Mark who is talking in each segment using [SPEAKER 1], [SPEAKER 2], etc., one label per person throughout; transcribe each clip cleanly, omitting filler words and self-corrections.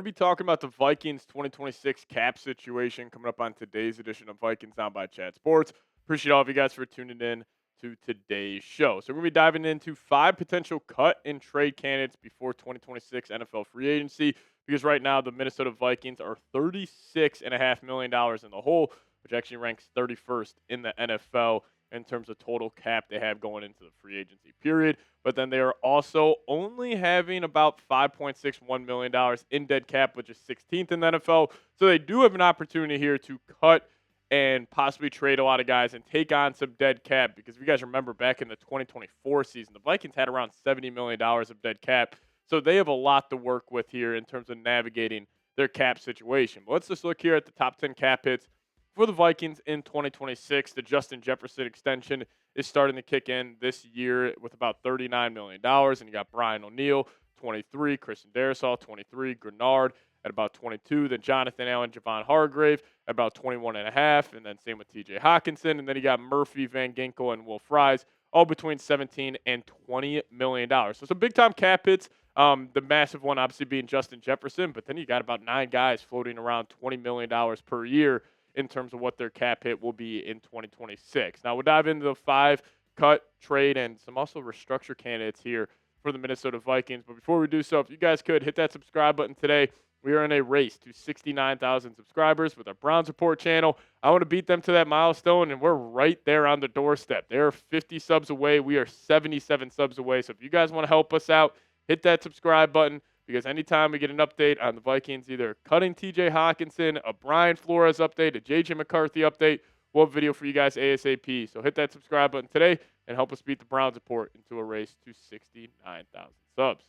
[SPEAKER 1] be talking about the Vikings 2026 cap situation coming up on today's edition of Vikings Now by Chat Sports. Appreciate all of you guys for tuning in to today's show. So we're going to be diving into 5 potential cut and trade candidates before 2026 NFL free agency, because right now the Minnesota Vikings are $36.5 million in the hole, which actually ranks 31st in the NFL in terms of total cap they have going into the free agency period. But then they are also only having about $5.61 million in dead cap, which is 16th in the NFL. So they do have an opportunity here to cut and possibly trade a lot of guys and take on some dead cap, because if you guys remember back in the 2024 season, the Vikings had around $70 million of dead cap. So they have a lot to work with here in terms of navigating their cap situation. But let's just look here at the top 10 cap hits for the Vikings in 2026. The Justin Jefferson extension is starting to kick in this year with about $39 million. And you got Brian O'Neill, 23, Christian Darrisaw, 23, Greenard at about 22, then Jonathan Allen, Javon Hargrave at about 21.5, and then same with TJ Hockenson. And then you got Murphy, Van Ginkel, and Will Fries, all between $17 and $20 million. So some big-time cap hits. The massive one obviously being Justin Jefferson, but then you got about 9 guys floating around $20 million per year in terms of what their cap hit will be in 2026. Now, we'll dive into the 5 cut, trade, and some also restructure candidates here for the Minnesota Vikings. But before we do so, if you guys could hit that subscribe button today. We are in a race to 69,000 subscribers with our Browns Report channel. I want to beat them to that milestone, and we're right there on the doorstep. They're 50 subs away. We are 77 subs away. So if you guys want to help us out, hit that subscribe button, because anytime we get an update on the Vikings, either cutting TJ Hockenson, a Brian Flores update, a JJ McCarthy update, we'll have a video for you guys ASAP. So hit that subscribe button today and help us beat the Browns Report into a race to 69,000 subs.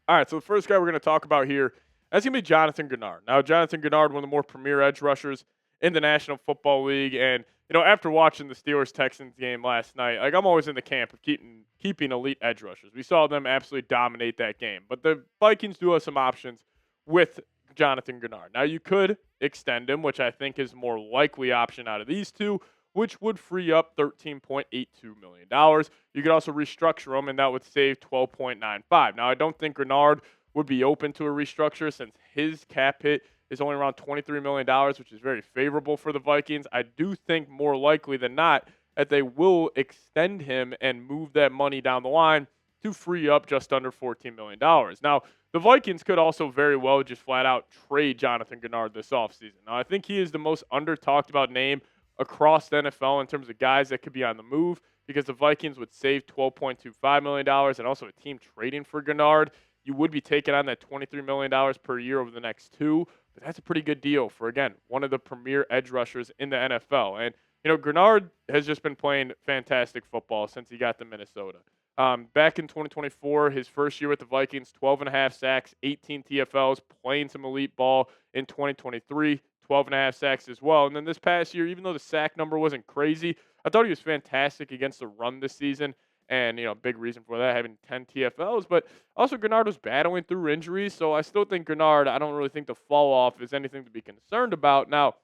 [SPEAKER 1] All right, so the first guy we're going to talk about here, that's going to be Jonathan Greenard. Now, Jonathan Greenard, one of the more premier edge rushers in the National Football League. And, after watching the Steelers-Texans game last night, I'm always in the camp of keeping elite edge rushers. We saw them absolutely dominate that game. But the Vikings do have some options with Jonathan Greenard. Now, you could extend him, which I think is a more likely option out of these two, which would free up $13.82 million. You could also restructure him, and that would save $12.95. Now, I don't think Greenard would be open to a restructure, since his cap hit is only around $23 million, which is very favorable for the Vikings. I do think more likely than not that they will extend him and move that money down the line to free up just under $14 million. Now, the Vikings could also very well just flat out trade Jonathan Greenard this offseason. Now, I think he is the most under-talked about name across the NFL in terms of guys that could be on the move, because the Vikings would save $12.25 million, and also a team trading for Greenard, you would be taking on that $23 million per year over the next 2. But that's a pretty good deal for, again, one of the premier edge rushers in the NFL. And, Greenard has just been playing fantastic football since he got to Minnesota. Back in 2024, his first year with the Vikings, 12.5 sacks, 18 TFLs, playing some elite ball. In 2023, 12.5 sacks as well. And then this past year, even though the sack number wasn't crazy, I thought he was fantastic against the run this season. And, big reason for that, having 10 TFLs. But also, Greenard was battling through injuries. So I still think Greenard, I don't really think the fall off is anything to be concerned about. Now,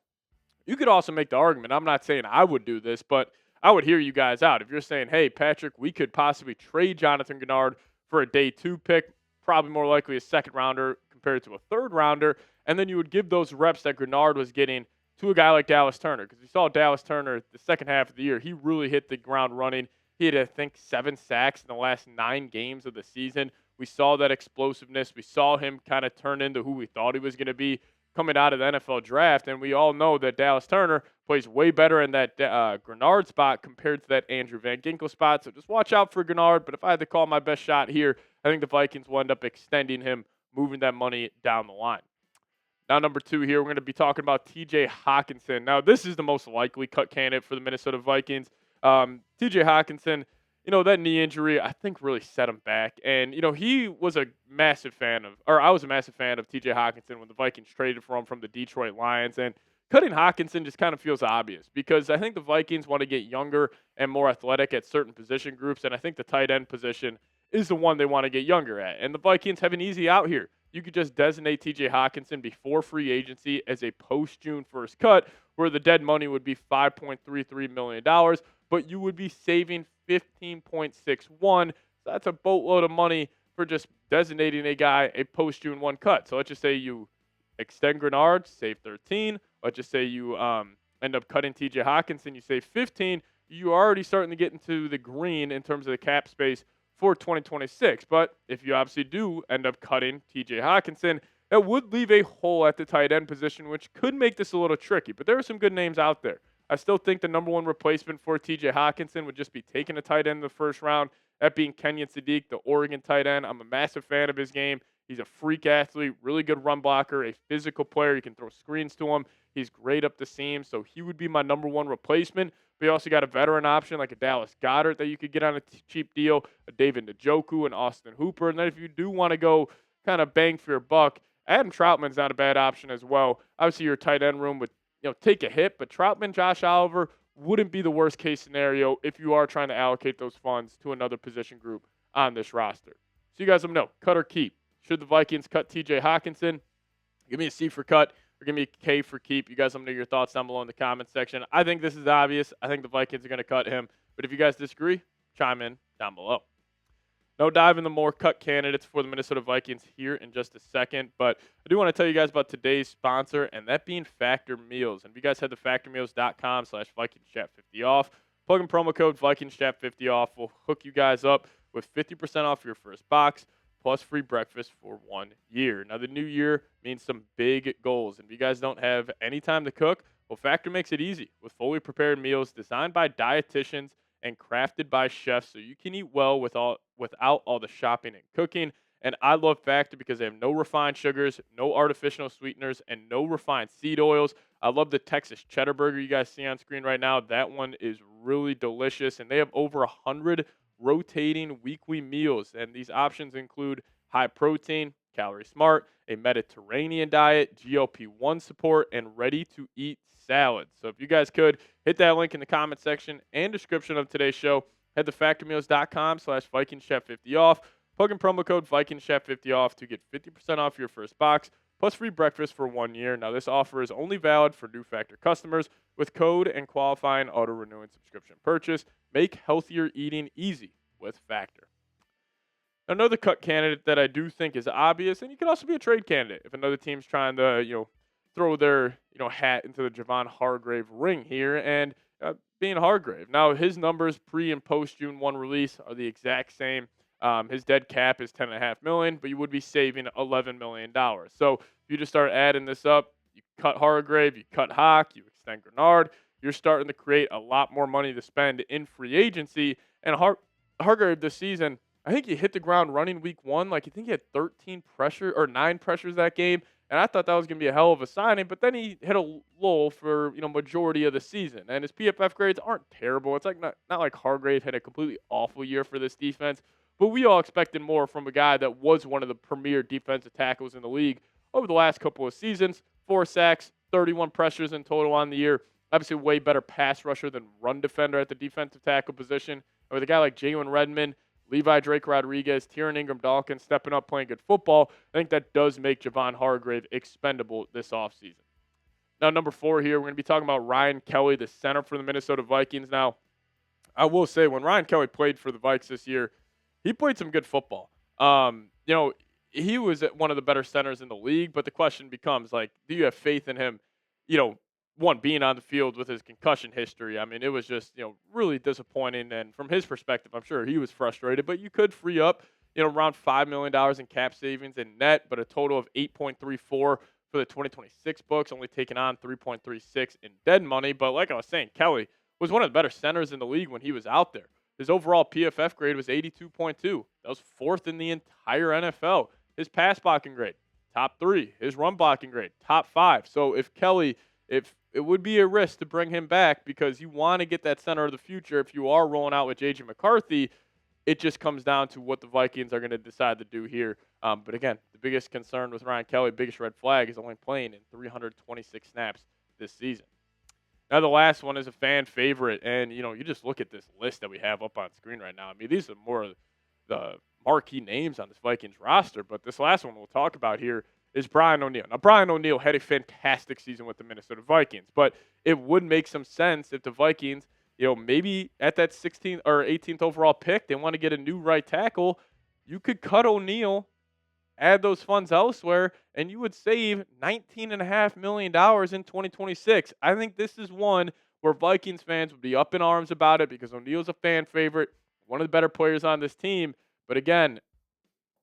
[SPEAKER 1] you could also make the argument, I'm not saying I would do this, but I would hear you guys out. If you're saying, hey, Patrick, we could possibly trade Jonathan Greenard for a day 2 pick, probably more likely a second rounder compared to a third rounder. And then you would give those reps that Greenard was getting to a guy like Dallas Turner. Because we saw Dallas Turner the second half of the year, he really hit the ground running. He had, I think, 7 sacks in the last 9 games of the season. We saw that explosiveness. We saw him kind of turn into who we thought he was going to be coming out of the NFL draft. And we all know that Dallas Turner plays way better in that Greenard spot compared to that Andrew Van Ginkel spot. So just watch out for Greenard. But if I had to call my best shot here, I think the Vikings will end up extending him, moving that money down the line. Now, number 2 here, we're going to be talking about TJ Hockenson. Now, this is the most likely cut candidate for the Minnesota Vikings. TJ Hockenson, that knee injury, I think really set him back. And, he was a massive fan of, or I was a massive fan of TJ Hockenson when the Vikings traded for him from the Detroit Lions. And cutting Hockenson just kind of feels obvious, because I think the Vikings want to get younger and more athletic at certain position groups. And I think the tight end position is the one they want to get younger at. And the Vikings have an easy out here. You could just designate TJ Hockenson before free agency as a post-June 1st cut, where the dead money would be $5.33 million, but you would be saving $15.61. So that's a boatload of money for just designating a guy a post-June 1 cut. So let's just say you extend Greenard, save 13. Let's just say you end up cutting TJ Hockenson, you save 15. You are already starting to get into the green in terms of the cap space for 2026. But if you obviously do end up cutting TJ Hockenson, that would leave a hole at the tight end position, which could make this a little tricky. But there are some good names out there. I still think the number one replacement for TJ Hockenson would just be taking a tight end in the first round, that being Kenyon Sadiq, the Oregon tight end. I'm a massive fan of his game. He's a freak athlete, really good run blocker, a physical player. You can throw screens to him. He's great up the seam, so he would be my number one replacement. But you also got a veteran option like a Dallas Goedert that you could get on a cheap deal, a David Njoku, and Austin Hooper. And then if you do want to go kind of bang for your buck, Adam Troutman's not a bad option as well. Obviously, your tight end room would take a hit, but Troutman, Josh Oliver wouldn't be the worst case scenario if you are trying to allocate those funds to another position group on this roster. So you guys let me know, cut or keep. Should the Vikings cut TJ Hockenson? Give me a C for cut or give me a K for keep. You guys let me know your thoughts down below in the comments section. I think this is obvious. I think the Vikings are going to cut him. But if you guys disagree, chime in down below. No dive into more cut candidates for the Minnesota Vikings here in just a second, but I do want to tell you guys about today's sponsor, and that being Factor Meals. And if you guys head to factormeals.com/VikingsChat50 off, plug in promo code VikingsChat50 off. We'll hook you guys up with 50% off your first box plus free breakfast for 1 year. Now, the new year means some big goals, and if you guys don't have any time to cook, well, Factor makes it easy with fully prepared meals designed by dietitians and crafted by chefs so you can eat well without all the shopping and cooking. And I love Factor because they have no refined sugars, no artificial sweeteners, and no refined seed oils. I love the Texas cheddar burger you guys see on screen right now. That one is really delicious, and they have over 100 rotating weekly meals. And these options include high protein, calorie smart, a Mediterranean diet, GLP-1 support, and ready-to-eat salads. So if you guys could hit that link in the comment section and description of today's show, head to factormeals.com/VikingsChat50 off. Plug in promo code VikingsChat50 off to get 50% off your first box plus free breakfast for 1 year. Now, this offer is only valid for new Factor customers with code and qualifying auto-renewing subscription purchase. Make healthier eating easy with Factor. Another cut candidate that I do think is obvious, and you can also be a trade candidate if another team's trying to, throw their, hat into the Javon Hargrave ring here, and being Hargrave. Now, his numbers pre and post June 1 release are the exact same. His dead cap is $10.5 million, but you would be saving $11 million. So if you just start adding this up, you cut Hargrave, you cut Hawk, you extend Greenard, you're starting to create a lot more money to spend in free agency. And Hargrave this season, I think he hit the ground running week 1. I think he had 9 pressures that game. And I thought that was going to be a hell of a signing, but then he hit a lull for, majority of the season. And his PFF grades aren't terrible. It's not like Hargrave had a completely awful year for this defense, but we all expected more from a guy that was one of the premier defensive tackles in the league over the last couple of seasons. 4 sacks, 31 pressures in total on the year. Obviously, way better pass rusher than run defender at the defensive tackle position. And with a guy like Jalen Redmond, Levi Drake Rodriguez, Tieran Ingram Dawkins stepping up playing good football, I think that does make Javon Hargrave expendable this offseason. Now, number 4 here, we're going to be talking about Ryan Kelly, the center for the Minnesota Vikings. Now, I will say, when Ryan Kelly played for the Vikes this year, he played some good football. He was one of the better centers in the league, but the question becomes, do you have faith in him, one, being on the field with his concussion history? I mean, it was just, really disappointing. And from his perspective, I'm sure he was frustrated. But you could free up, around $5 million in cap savings in net, but a total of 8.34 for the 2026 books, only taking on 3.36 in dead money. But like I was saying, Kelly was one of the better centers in the league when he was out there. His overall PFF grade was 82.2. That was 4th in the entire NFL. His pass blocking grade, top 3. His run blocking grade, top 5. So if it would be a risk to bring him back because you want to get that center of the future. If you are rolling out with J.J. McCarthy, it just comes down to what the Vikings are going to decide to do here. But again, the biggest concern with Ryan Kelly, biggest red flag, is only playing in 326 snaps this season. Now, the last one is a fan favorite, and, you just look at this list that we have up on screen right now. I mean, these are more of the marquee names on this Vikings roster, but this last one we'll talk about here is Brian O'Neill. Now, Brian O'Neill had a fantastic season with the Minnesota Vikings, but it would make some sense if the Vikings, maybe at that 16th or 18th overall pick, they want to get a new right tackle. you could cut O'Neill, add those funds elsewhere, and you would save $19.5 million in 2026. I think this is one where Vikings fans would be up in arms about it because O'Neill's a fan favorite, one of the better players on this team. But again,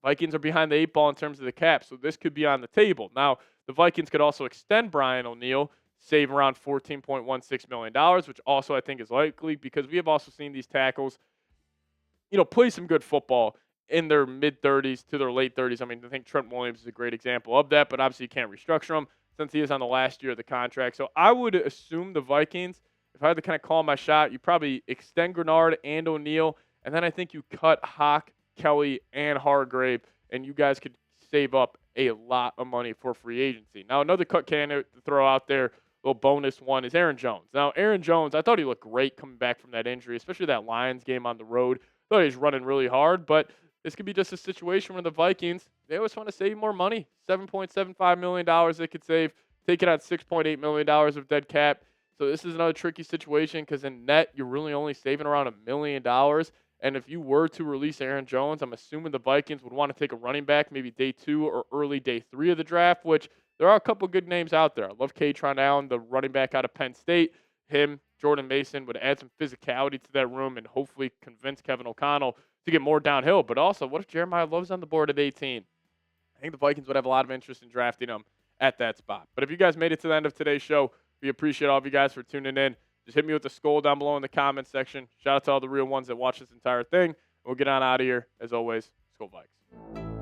[SPEAKER 1] Vikings are behind the 8 ball in terms of the cap, so this could be on the table. Now, the Vikings could also extend Brian O'Neill, save around $14.16 million, which also I think is likely because we have also seen these tackles, play some good football in their mid-30s to their late 30s. I mean, I think Trent Williams is a great example of that, but obviously you can't restructure him since he is on the last year of the contract. So I would assume the Vikings, if I had to kind of call my shot, you probably extend Greenard and O'Neill, and then I think you cut Hawk, Kelly, and Hargrave, and you guys could save up a lot of money for free agency. Now, another cut candidate to throw out there, little bonus one, is Aaron Jones. Now, Aaron Jones, I thought he looked great coming back from that injury, especially that Lions game on the road. I thought he was running really hard, but this could be just a situation where the Vikings, they always want to save more money. $7.75 million they could save, take it out $6.8 million of dead cap. So this is another tricky situation because in net, you're really only saving around $1 million. And if you were to release Aaron Jones, I'm assuming the Vikings would want to take a running back maybe day 2 or early day 3 of the draft, which there are a couple good names out there. I love Katron Allen, the running back out of Penn State. Him, Jordan Mason would add some physicality to that room and hopefully convince Kevin O'Connell to get more downhill. But also, what if Jeremiah Love's on the board at 18? I think the Vikings would have a lot of interest in drafting him at that spot. But if you guys made it to the end of today's show, we appreciate all of you guys for tuning in. Just hit me with the skull down below in the comments section. Shout out to all the real ones that watch this entire thing. We'll get on out of here. As always, Skull Vikes.